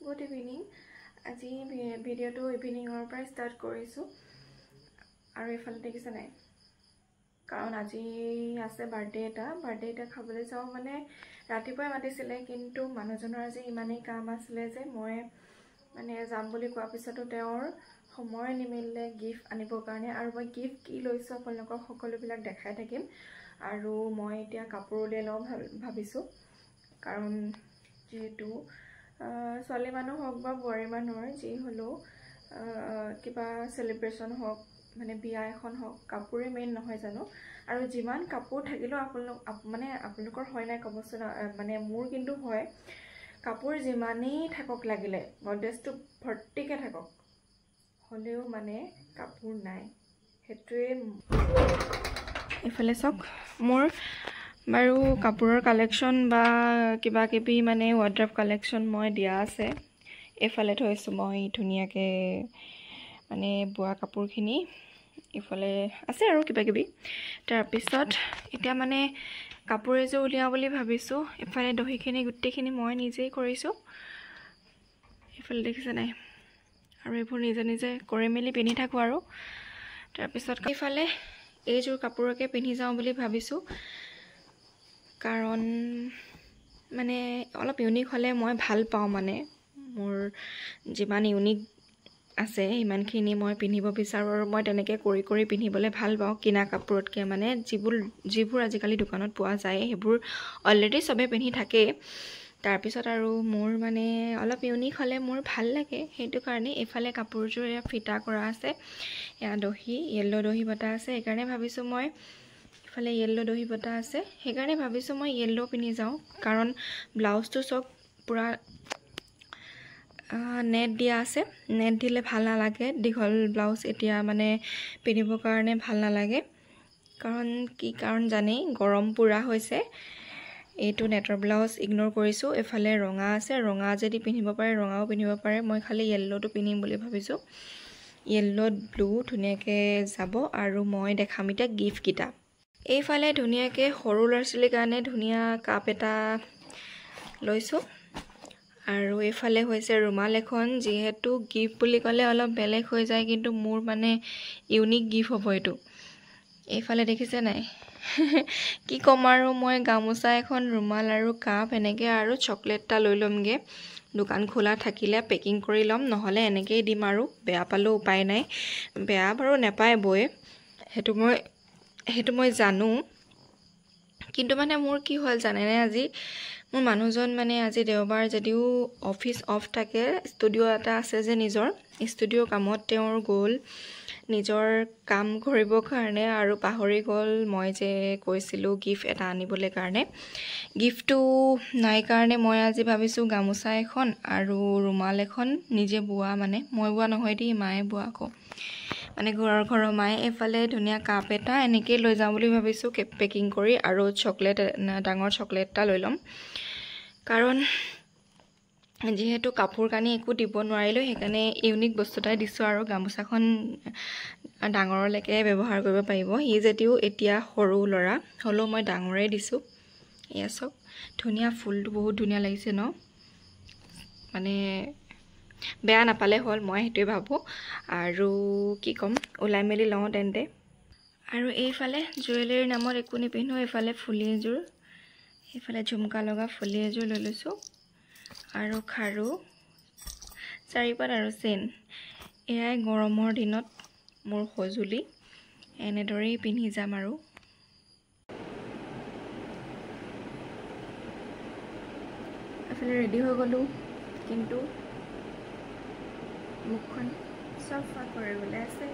Good evening. আজি ভিডিওটো ইভিনিংৰ পৰা ষ্টাৰ্ট কৰিছো আৰু এফালে দেখিছে নাই কাৰণ আজি আছে বাৰ্থডে এটা খাবলৈ যাও মানে ৰাতিপুৱা মাতিছিলে কিন্তু মানুহজনৰ আজি ইমানেই কাম আছিল যে মই মানে যাম বুলি কোৱা পিছতো তেওঁৰ সময় নিমিলে গিফট আনিবৰ কাৰণে আৰু মই গিফট কি লৈছো আপোনালোকক সকলোবিলাক দেখাই থাকিম আৰু মই এতিয়া কাপোৰ উলিয়াই লওঁ ভাবিছো কাৰণ যেহেতু ছোৱালী মানুহ হওক বা বোৱাৰী মানুহৰ যি হলো কিবা সেলিব্ৰেশন হওক মানে বিয়া এখন হওক কাপোৰে মেইন নহয় জানো আৰু যিমান কাপোৰ থাকিলেও আপোনালোকৰ হয় নাই কবচোন মানে মোৰ কিন্তু হয় কাপোৰ যিমানেই থাকক লাগিলে গডৰেজটো ভৰ্তিকে থাকক হলেও মানে কাপোৰ নাই হেতুৱে ইফালে চক মোৰ বাৰু কাপোৰৰ কালেকশন বা কিবা কিবি মানে ওয়াৰ্ড্ৰপ কালেকশন মই দিয়া আছে এফালে থৈছো মই ধুনিয়াকে মানে বুৱা কাপোৰখিনি ইফালে আছে আৰু কিবা কিবি তাৰ পিছত এতিয়া মানে কাপোৰ এজো উলিয়া বুলি ভাবিছো এফালে দহিখিনি গুটেখিনি মই নিজেই কৰিছো ইফালে দেখিছে নাই আৰু এবোৰ নিজে নিজে কৰি মেলি পিনি থাকো আৰু তাৰ পিছত ইফালে এইজোৰ কাপোৰকে পিনি যাও বুলি ভাবিছো কাৰণ মানে অলপ ইউনিক হলে মই ভাল পাও মানে মোৰ যিমান ইউনিক আছে ইমানখিনি মই পিনিব বিচাৰো আৰু মই তেনেকে কৰি পিনিবলে ভাল পাও কিনা কাপোৰতকে মানে যিবোৰ আজিকালি দোকানত পোৱা যায় হেবোৰ অলৰেডি সবে পিনি থাকে তাৰ পিছত আৰু মোৰ মানে অলপ ইউনিক হলে মোৰ ভাল লাগে হেতু কাৰণে এফালে কাপোৰজোৰ ফিটা কৰা আছে ইয়া দহি ইয়েলো দহি বটা আছে এই কাৰণে ভাবিছো মই ফালে ইয়েলো দহি বটা আছে সেই কাৰণে ভাবিছো মই ইয়েলো পিনি যাও কাৰণ ব্লাউজটো সব পুৰা নেট দিয়া আছে নেট দিলে ভাল না লাগে দিঘল ব্লাউজ এতিয়া মানে পিনিবৰ কাৰণে ভাল না লাগে কাৰণ কি কাৰণ জানি গৰম পুৰা হৈছে এইটো নেটৰ ব্লাউজ ইগনোৰ কৰিছো এফালে ৰঙা আছে ৰঙা যদি পিনিব পাৰে ৰঙাও পিনিব পাৰে মই খালি ইয়েলোটো পিনিম বুলি ভাবিছো ইয়েলো ব্লু ধুনিয়াকে যাব আৰু মই দেখাম এটা গিফট কিটা এইফালে ধুনিয়াকে সৰু লৰছলি কাৰণে ধুনিয়া কাপ এটা লৈছো আৰু এইফালে হৈছে ৰুমাল এখন যেহেতু গিফট বুলি ক'লে অলপ বেলেগ হৈ যায় কিন্তু মোৰ মানে ইউনিক গিফট হ'ব এটো এইফালে দেখিছে নাই কি কম আৰু মই গামোচা এখন ৰুমাল আৰু কাপ এনেকে আৰু চকলেটটা লৈ লমগে দোকান খোলা থাকিলে পেকিং কৰি লম নহলে এনেকেই দিম আৰু বেয়া পালো উপায় নাই বেয়া বাৰু নেপায় বয়ে হেতু মই জানো কিন্তু মানে মোৰ কি হল জানে নে আজি মোৰ মানুহজন মানে আজি দেওবাৰ যদিও অফিস অফ থাকে ষ্টুডিও এটা আছে যে নিজৰ ষ্টুডিও কামত তেওঁৰ গ'ল নিজৰ কাম কৰিবৰ কাৰণে আৰু পাহৰি গ'ল মই যে কৈছিলো গিফট এটা আনিবলৈ কাৰণে গিফটটো নাই কাৰণে মই আজি ভাবিছো গামোচা এখন আৰু ৰুমাল এখন নিজে বুৱা মানে মই বুৱা নহয় দি মায়ে বুৱা আকৌ মানে ঘৰৰ মায়ে এফালে ধুনিয়া কাপ এটা এনেকে লৈ যাম বুলি ভাবিছো পেকিং কৰি আৰু চকলেট ডাঙৰ চকলেট এটা লৈ লম কাৰণ যেহেতু কাপোৰ কানি একো দিব নোৱাৰিলো হেকানে ইউনিক বস্তুটাই দিছো আৰু গামোচাখন ডাঙৰলৈকে ব্যৱহাৰ কৰিব পাৰিব হি যেতিও এতিয়া সৰু লৰা হলো মই ডাঙৰে দিছো এয়া সব ধুনিয়া ফুলটো বহুত ধুনিয়া লাগিছে ন মানে বেয়া নাপালে হল মই হেতুৱে ভাবো আৰু কি কম ওলাই মেলি লওঁ তেন্তে আৰু এইফালে জুৱেলাৰী নামৰ একো নিপিনো এইফালে ফুলি এজোৰ এইফালে ঝুমকা লগা ফুলি এজোৰ লৈ লৈছো আৰু খাৰু চাৰিপাত আৰু চেন এয়াই গৰমৰ দিনত মোৰ সজুলি এনেদৰেই পিন্ধি যাম আৰু এফালে ৰেডি হৈ গলো কিন্তু মুখখন সাফা কৰিবলৈ আছে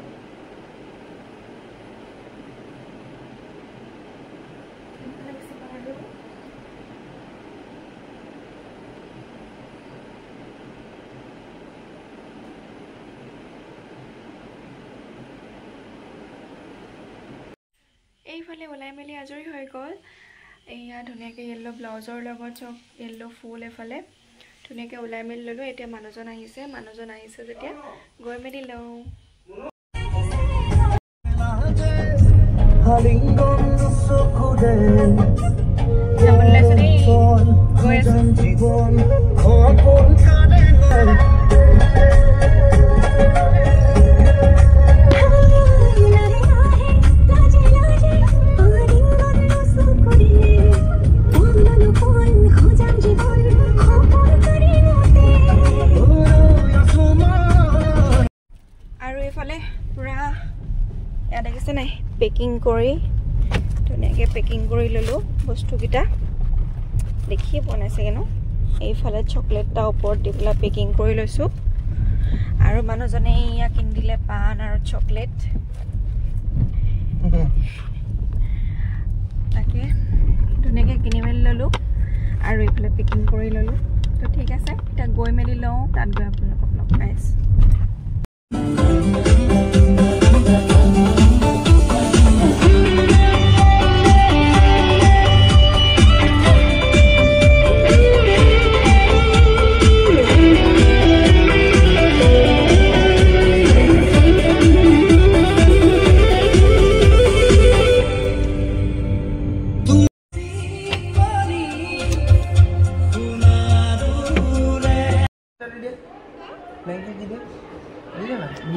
এইফালে ওলাই মেলি আজৰি হৈ গ'ল এয়া ধুনিয়াকে ইয়েলো ব্লাউজৰ লগত চক ইয়েলো ফুল এফালে ধুনিয়াকে ওলাই মেলি ললো এতিয়া মানুহজন আহিছে যেতিয়া গৈ মেলি লওঁ গৈ আছে পেকিং কৰি ধুনীয়াকৈ পেকিং কৰি ল'লোঁ বস্তুকেইটা দেখিয়ে পোৱা নাই চাগে ন এইফালে চকলেট এটা ওপৰত দি পেলাই পেকিং কৰি লৈছোঁ আৰু মানুহজনে ইয়া কিনি দিলে পান আৰু চকলেট তাকে ধুনীয়াকৈ কিনি মেলি ল'লোঁ আৰু এইফালে পেকিং কৰি ল'লোঁ তো ঠিক আছে এতিয়া গৈ মেলি লওঁ তাত গৈ আপোনালোকক লগ পাই আছোঁ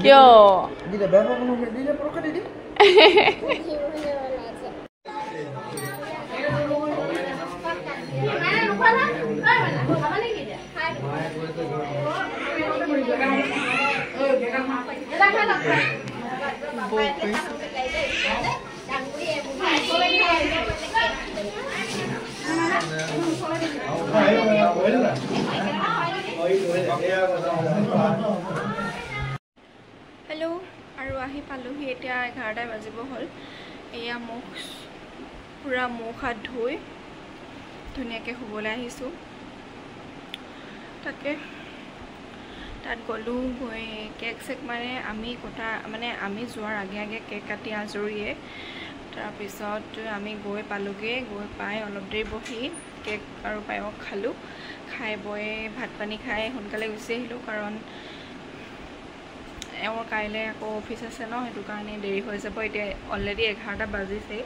Yo. Dile, ve a poner, dile, ¿por qué dile? Hello' আৰু আহি পালোহি এতিয়া 11টা বাজিব হ'ল এয়া পুৰা মুখ হাত ধুই ধুনীয়াকৈ শুবলৈ আহিছোঁ তাকে তাত গ'লোঁ গৈ কেক চেক মানে আমি যোৱাৰ আগে আগে কেক কাটি আজৰিয়ে তাৰপিছত আমি গৈ পালোঁগৈ গৈ পাই অলপ দেৰি বহি কেক আৰু পায়স খালোঁ খাই বৈ ভাত পানী খাই সোনকালে গুচি আহিলোঁ কাৰণ এওঁৰ কাইলৈ আকৌ অফিচ আছে ন সেইটো কাৰণে দেৰি হৈ যাব এতিয়া অলৰেডি 11টা বাজিছে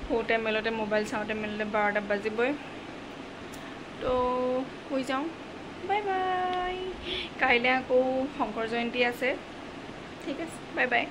শুওঁতে মেলোতে মোবাইল চাওঁতে মেলোতে 12টা বাজিবই তো শুই যাওঁ বাই বাই কাইলৈ আকৌ শংকৰ জয়ন্তী আছে ঠিক আছে বাই বাই